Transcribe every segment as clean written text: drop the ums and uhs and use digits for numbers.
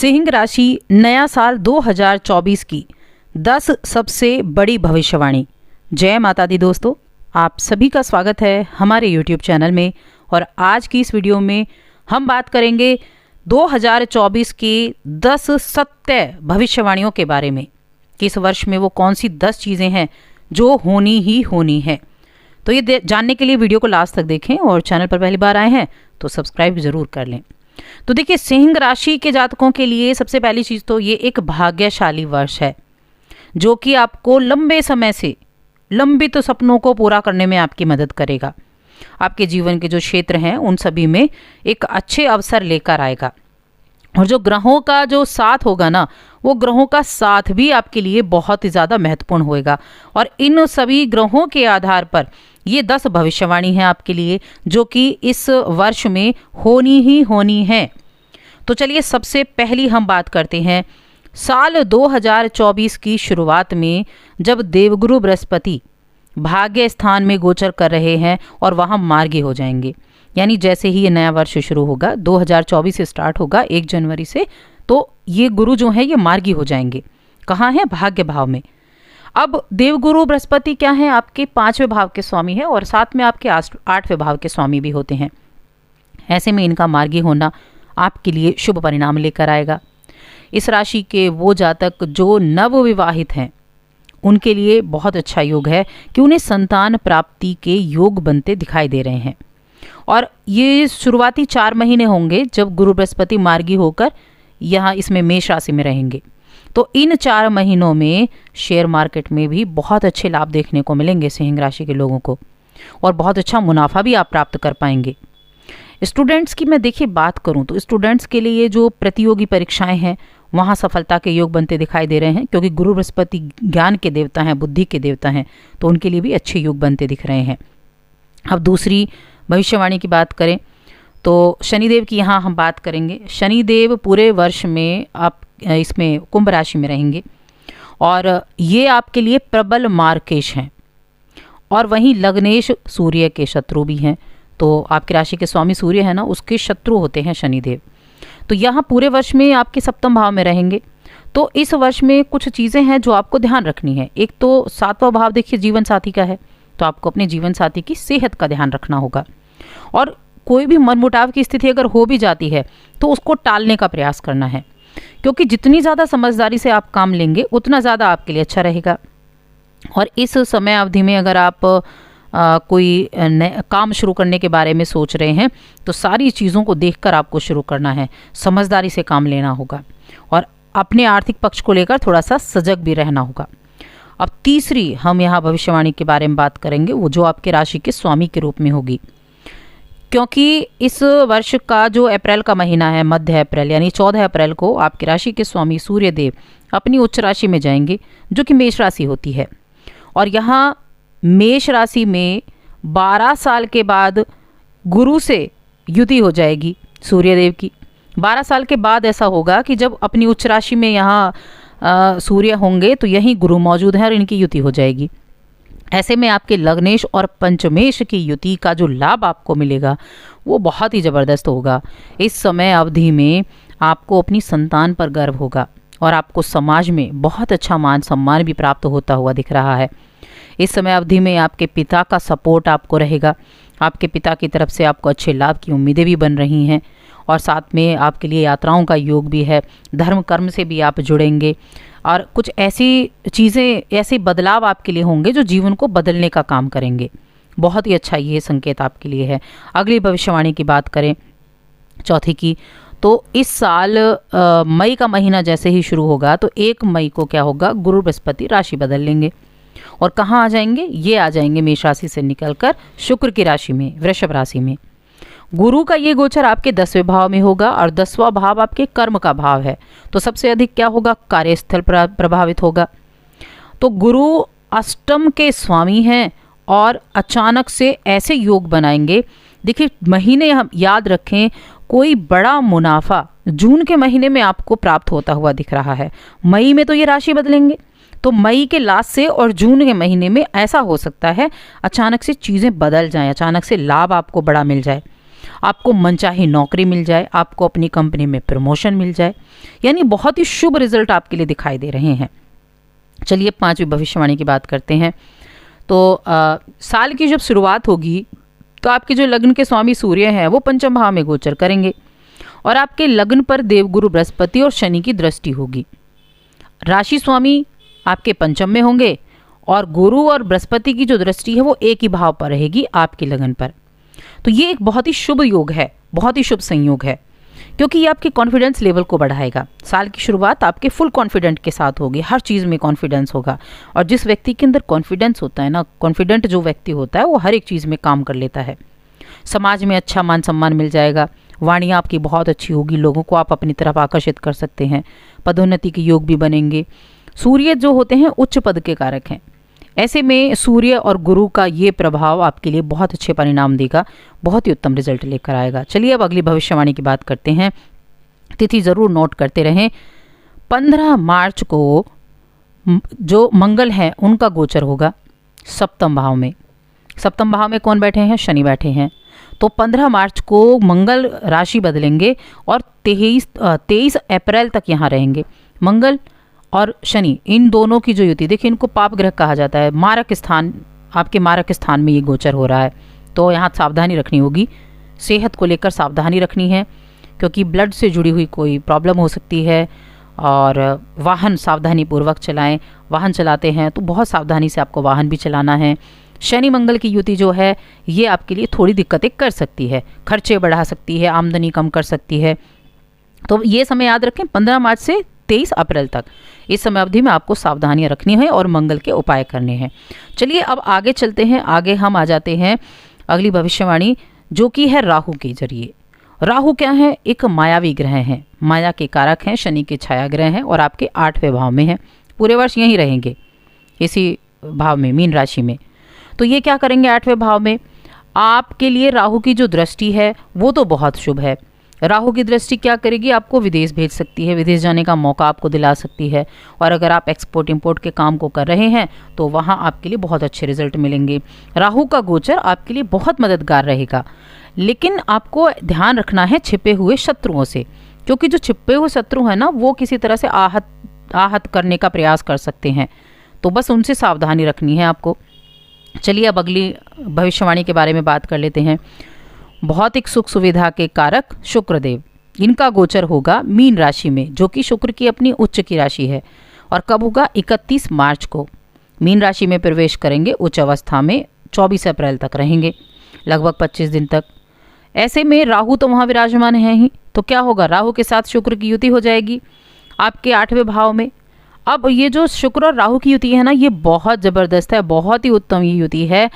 सिंह राशि नया साल 2024 की 10 सबसे बड़ी भविष्यवाणी। जय माता दी दोस्तों, आप सभी का स्वागत है हमारे YouTube चैनल में। और आज की इस वीडियो में हम बात करेंगे 2024 की 10 सत्य भविष्यवाणियों के बारे में कि इस वर्ष में वो कौन सी 10 चीज़ें हैं जो होनी ही होनी है। तो ये जानने के लिए वीडियो को लास्ट तक देखें और चैनल पर पहली बार आए हैं तो सब्सक्राइब ज़रूर कर लें। तो देखिए, सिंह राशि के जातकों के लिए सबसे पहली चीज़ तो ये एक भाग्यशाली वर्ष है जो कि आपको लंबे समय से लंबित सपनों को पूरा करने में आपकी मदद करेगा। आपके जीवन के जो क्षेत्र हैं उन सभी में एक अच्छे अवसर लेकर आएगा। और जो ग्रहों का जो साथ होगा ना, वो ग्रहों का साथ भी आपके लिए बहुत ही ज़्यादा महत्वपूर्ण होएगा। और इन सभी ग्रहों के आधार पर ये 10 भविष्यवाणी हैं आपके लिए जो कि इस वर्ष में होनी ही होनी है। तो चलिए, सबसे पहली हम बात करते हैं साल 2024 की शुरुआत में जब देवगुरु बृहस्पति भाग्य स्थान में गोचर कर रहे हैं और वहाँ मार्गी हो जाएंगे। यानी जैसे ही ये नया वर्ष शुरू होगा, 2024 से स्टार्ट होगा 1 जनवरी से, तो ये गुरु जो हैं ये मार्गी हो जाएंगे। कहाँ हैं? भाग्य भाव में। अब देवगुरु बृहस्पति क्या है? आपके 5वें भाव के स्वामी है और साथ में आपके 8वें भाव के स्वामी भी होते हैं। ऐसे में इनका मार्गी होना आपके लिए शुभ परिणाम लेकर आएगा। इस राशि के वो जातक जो नवविवाहित हैं उनके लिए बहुत अच्छा योग है कि उन्हें संतान प्राप्ति के योग बनते दिखाई दे रहे हैं। और ये शुरुआती 4 महीने होंगे जब गुरु बृहस्पति मार्गी होकर यहाँ इसमें मेष राशि में रहेंगे। तो इन 4 महीनों में शेयर मार्केट में भी बहुत अच्छे लाभ देखने को मिलेंगे सिंह राशि के लोगों को, और बहुत अच्छा मुनाफा भी आप प्राप्त कर पाएंगे। स्टूडेंट्स की मैं देखिए बात करूं तो स्टूडेंट्स के लिए जो प्रतियोगी परीक्षाएं हैं वहाँ सफलता के योग बनते दिखाई दे रहे हैं, क्योंकि गुरु बृहस्पति ज्ञान के देवता हैं, बुद्धि के देवता हैं, तो उनके लिए भी अच्छे योग बनते दिख रहे हैं। अब दूसरी भविष्यवाणी की बात करें तो शनिदेव की यहाँ हम बात करेंगे। शनिदेव पूरे वर्ष में आप इसमें कुंभ राशि में रहेंगे और ये आपके लिए प्रबल मार्केश हैं और वहीं लग्नेश सूर्य के शत्रु भी हैं। तो आपकी राशि के स्वामी सूर्य है ना, उसके शत्रु होते हैं शनिदेव। तो यहाँ पूरे वर्ष में आपके 7वें भाव में रहेंगे। तो इस वर्ष में कुछ चीज़ें हैं जो आपको ध्यान रखनी है। एक तो 7वां भाव देखिए जीवन साथी का है, तो आपको अपने जीवन साथी की सेहत का ध्यान रखना होगा। और कोई भी मनमुटाव की स्थिति अगर हो भी जाती है तो उसको टालने का प्रयास करना है, क्योंकि जितनी ज़्यादा समझदारी से आप काम लेंगे उतना ज़्यादा आपके लिए अच्छा रहेगा। और इस समय अवधि में अगर आप कोई काम शुरू करने के बारे में सोच रहे हैं तो सारी चीज़ों को देखकर आपको शुरू करना है, समझदारी से काम लेना होगा और अपने आर्थिक पक्ष को लेकर थोड़ा सा सजग भी रहना होगा। अब तीसरी हम यहाँ भविष्यवाणी के बारे में बात करेंगे, वो जो आपके राशि के स्वामी के रूप में होगी, क्योंकि इस वर्ष का जो अप्रैल का महीना है, मध्य अप्रैल यानी 14 अप्रैल को आपकी राशि के स्वामी सूर्य देव अपनी उच्च राशि में जाएंगे जो कि मेष राशि होती है। और यहाँ मेष राशि में 12 साल के बाद गुरु से युति हो जाएगी सूर्यदेव की। 12 साल के बाद ऐसा होगा कि जब अपनी उच्च राशि में यहाँ सूर्य होंगे तो यहीं गुरु मौजूद हैं और इनकी युति हो जाएगी। ऐसे में आपके लग्नेश और पंचमेश की युति का जो लाभ आपको मिलेगा वो बहुत ही ज़बरदस्त होगा। इस समय अवधि में आपको अपनी संतान पर गर्व होगा और आपको समाज में बहुत अच्छा मान सम्मान भी प्राप्त होता हुआ दिख रहा है। इस समय अवधि में आपके पिता का सपोर्ट आपको रहेगा। आपके पिता की तरफ से आपको अच्छे लाभ की उम्मीदें भी बन रही हैं और साथ में आपके लिए यात्राओं का योग भी है। धर्म कर्म से भी आप जुड़ेंगे और कुछ ऐसी चीज़ें, ऐसे बदलाव आपके लिए होंगे जो जीवन को बदलने का काम करेंगे। बहुत ही अच्छा ये संकेत आपके लिए है। अगली भविष्यवाणी की बात करें चौथी की, तो इस साल मई का महीना जैसे ही शुरू होगा तो 1 मई को क्या होगा, गुरु बृहस्पति राशि बदल लेंगे और कहाँ आ जाएंगे? ये आ जाएंगे मेष राशि से निकलकर शुक्र की राशि में, वृषभ राशि में। गुरु का ये गोचर आपके 10वें भाव में होगा और 10वां भाव आपके कर्म का भाव है। तो सबसे अधिक क्या होगा? कार्यस्थल प्रभावित होगा। तो गुरु अष्टम के स्वामी हैं और अचानक से ऐसे योग बनाएंगे। देखिए, महीने हम याद रखें, कोई बड़ा मुनाफा जून के महीने में आपको प्राप्त होता हुआ दिख रहा है। मई में तो ये राशि बदलेंगे, तो मई के लास्ट से और जून के महीने में ऐसा हो सकता है अचानक से चीज़ें बदल जाएं, अचानक से लाभ आपको बड़ा मिल जाए। आपको मनचाही नौकरी मिल जाए, आपको अपनी कंपनी में प्रमोशन मिल जाए, यानी बहुत ही शुभ रिजल्ट आपके लिए दिखाई दे रहे हैं। चलिए 5वीं भविष्यवाणी की बात करते हैं। तो साल की जब शुरुआत होगी तो आपके जो लग्न के स्वामी सूर्य हैं वो पंचम भाव में गोचर करेंगे और आपके लग्न पर देवगुरु बृहस्पति और शनि की दृष्टि होगी। राशि स्वामी आपके पंचम में होंगे और गुरु और बृहस्पति की जो दृष्टि है वो एक ही भाव पर रहेगी आपके लगन पर। तो ये एक बहुत ही शुभ योग है, बहुत ही शुभ संयोग है, क्योंकि ये आपके कॉन्फिडेंस लेवल को बढ़ाएगा। साल की शुरुआत आपके फुल कॉन्फिडेंट के साथ होगी, हर चीज़ में कॉन्फिडेंस होगा। और जिस व्यक्ति के अंदर कॉन्फिडेंस होता है ना, कॉन्फिडेंट जो व्यक्ति होता है वो हर एक चीज़ में काम कर लेता है। समाज में अच्छा मान सम्मान मिल जाएगा, वाणी आपकी बहुत अच्छी होगी, लोगों को आप अपनी तरफ आकर्षित कर सकते हैं, पदोन्नति के योग भी बनेंगे। सूर्य जो होते हैं उच्च पद के कारक हैं, ऐसे में सूर्य और गुरु का ये प्रभाव आपके लिए बहुत अच्छे परिणाम देगा, बहुत ही उत्तम रिजल्ट लेकर आएगा। चलिए अब अगली भविष्यवाणी की बात करते हैं। तिथि जरूर नोट करते रहें। 15 मार्च को जो मंगल हैं उनका गोचर होगा सप्तम भाव में। सप्तम भाव में कौन बैठे हैं? शनि बैठे हैं। तो 15 मार्च को मंगल राशि बदलेंगे और 23 अप्रैल तक यहाँ रहेंगे। मंगल और शनि इन दोनों की जो युति, देखिए इनको पाप ग्रह कहा जाता है, मारक स्थान, आपके मारक स्थान में ये गोचर हो रहा है। तो यहाँ सावधानी रखनी होगी, सेहत को लेकर सावधानी रखनी है, क्योंकि ब्लड से जुड़ी हुई कोई प्रॉब्लम हो सकती है। और वाहन सावधानी पूर्वक चलाएं, वाहन चलाते हैं तो बहुत सावधानी से आपको वाहन भी चलाना है। शनि मंगल की युति जो है ये आपके लिए थोड़ी दिक्कतें कर सकती है, खर्चे बढ़ा सकती है, आमदनी कम कर सकती है। तो ये समय याद रखें, 15 मार्च से 23 अप्रैल तक इस समय अवधि में आपको सावधानियां रखनी है और मंगल के उपाय करने हैं। चलिए अब आगे चलते हैं। आगे हम आ जाते हैं अगली भविष्यवाणी जो कि है राहु के जरिए। राहु क्या है? एक मायावी ग्रह हैं, माया के कारक हैं, शनि के छाया ग्रह हैं और आपके 8वें भाव में हैं। पूरे वर्ष यहीं रहेंगे इसी भाव में, मीन राशि में। तो ये क्या करेंगे 8वें भाव में? आपके लिए राहु की जो दृष्टि है वो तो बहुत शुभ है। राहु की दृष्टि क्या करेगी? आपको विदेश भेज सकती है, विदेश जाने का मौका आपको दिला सकती है। और अगर आप एक्सपोर्ट इंपोर्ट के काम को कर रहे हैं तो वहाँ आपके लिए बहुत अच्छे रिजल्ट मिलेंगे। राहु का गोचर आपके लिए बहुत मददगार रहेगा, लेकिन आपको ध्यान रखना है छिपे हुए शत्रुओं से, क्योंकि जो छिपे हुए शत्रु हैं ना वो किसी तरह से आहत करने का प्रयास कर सकते हैं, तो बस उनसे सावधानी रखनी है आपको। चलिए अब अगली भविष्यवाणी के बारे में बात कर लेते हैं। भौतिक सुख सुविधा के कारक शुक्रदेव, इनका गोचर होगा मीन राशि में, जो कि शुक्र की अपनी उच्च की राशि है। और कब होगा? 31 मार्च को मीन राशि में प्रवेश करेंगे उच्च अवस्था में, 24 अप्रैल तक रहेंगे, लगभग 25 दिन तक। ऐसे में राहु तो वहाँ विराजमान है ही, तो क्या होगा? राहु के साथ शुक्र की युति हो जाएगी आपके 8वें भाव में। अब ये जो शुक्र और राहु की युति है ना, ये बहुत ज़बरदस्त है, बहुत ही उत्तम ये युति है।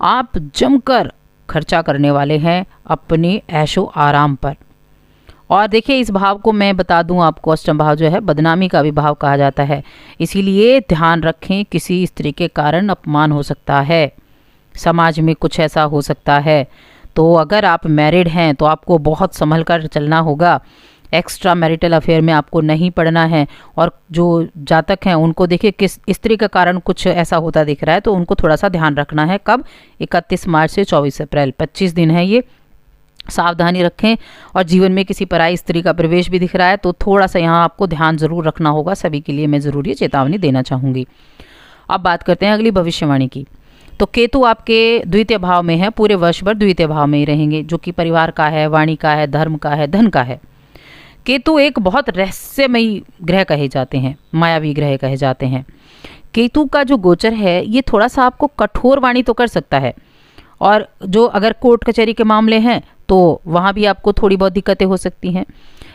आप जमकर खर्चा करने वाले हैं अपने ऐशो आराम पर। और देखिए इस भाव को मैं बता दूं आपको, अष्टम भाव जो है बदनामी का भी भाव कहा जाता है, इसीलिए ध्यान रखें, किसी स्त्री के कारण अपमान हो सकता है, समाज में कुछ ऐसा हो सकता है। तो अगर आप मैरिड हैं तो आपको बहुत संभल कर चलना होगा, एक्स्ट्रा मैरिटल अफेयर में आपको नहीं पड़ना है। और जो जातक हैं उनको देखिए किस स्त्री का कारण कुछ ऐसा होता दिख रहा है तो उनको थोड़ा सा ध्यान रखना है। कब? 31 मार्च से 24 अप्रैल, 25 दिन है ये, सावधानी रखें। और जीवन में किसी पराई स्त्री का प्रवेश भी दिख रहा है तो थोड़ा सा यहाँ आपको ध्यान जरूर रखना होगा, सभी के लिए मैं ज़रूर ये चेतावनी देना चाहूँगी। अब बात करते हैं अगली भविष्यवाणी की। तो केतु आपके द्वितीय भाव में है, पूरे वर्ष भर द्वितीय भाव में ही रहेंगे, जो कि परिवार का है, वाणी का है, धर्म का है, धन का है। केतु एक बहुत रहस्यमयी ग्रह कहे जाते हैं, मायावी ग्रह कहे जाते हैं। केतु का जो गोचर है ये थोड़ा सा आपको कठोर वाणी तो कर सकता है, और जो अगर कोर्ट कचहरी के मामले हैं तो वहाँ भी आपको थोड़ी बहुत दिक्कतें हो सकती हैं।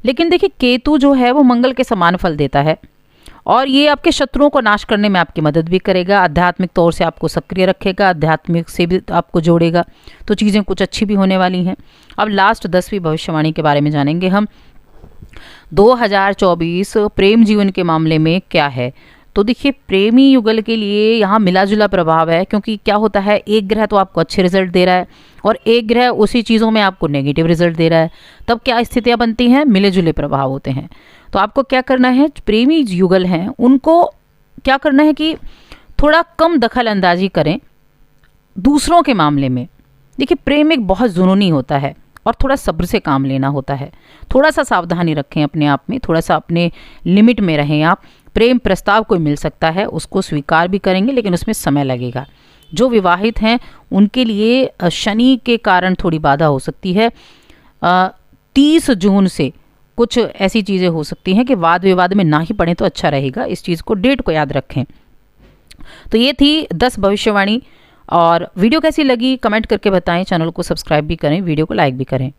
लेकिन देखिए केतु जो है वो मंगल के समान फल देता है और ये आपके शत्रुओं को नाश करने में आपकी मदद भी करेगा, आध्यात्मिक तौर से आपको सक्रिय रखेगा, आध्यात्मिक से भी आपको जोड़ेगा, तो चीज़ें कुछ अच्छी भी होने वाली हैं। अब लास्ट 10वीं भविष्यवाणी के बारे में जानेंगे हम। 2024 प्रेम जीवन के मामले में क्या है? तो देखिए प्रेमी युगल के लिए यहाँ मिला जुला प्रभाव है, क्योंकि क्या होता है एक ग्रह तो आपको अच्छे रिजल्ट दे रहा है और एक ग्रह उसी चीज़ों में आपको नेगेटिव रिजल्ट दे रहा है, तब क्या स्थितियाँ बनती हैं? मिले जुले प्रभाव होते हैं। तो आपको क्या करना है, प्रेमी युगल हैं उनको क्या करना है कि थोड़ा कम दखल अंदाजी करें दूसरों के मामले में। देखिए प्रेम एक बहुत जुनूनी होता है और थोड़ा सब्र से काम लेना होता है। थोड़ा सा सावधानी रखें अपने आप में, थोड़ा सा अपने लिमिट में रहें आप। प्रेम प्रस्ताव कोई मिल सकता है, उसको स्वीकार भी करेंगे, लेकिन उसमें समय लगेगा। जो विवाहित हैं उनके लिए शनि के कारण थोड़ी बाधा हो सकती है। 30 जून से कुछ ऐसी चीज़ें हो सकती हैं कि वाद विवाद में ना ही पड़े तो अच्छा रहेगा। इस चीज़ को, डेट को याद रखें। तो ये थी 10 भविष्यवाणी। और वीडियो कैसी लगी कमेंट करके बताएं, चैनल को सब्सक्राइब भी करें, वीडियो को लाइक भी करें।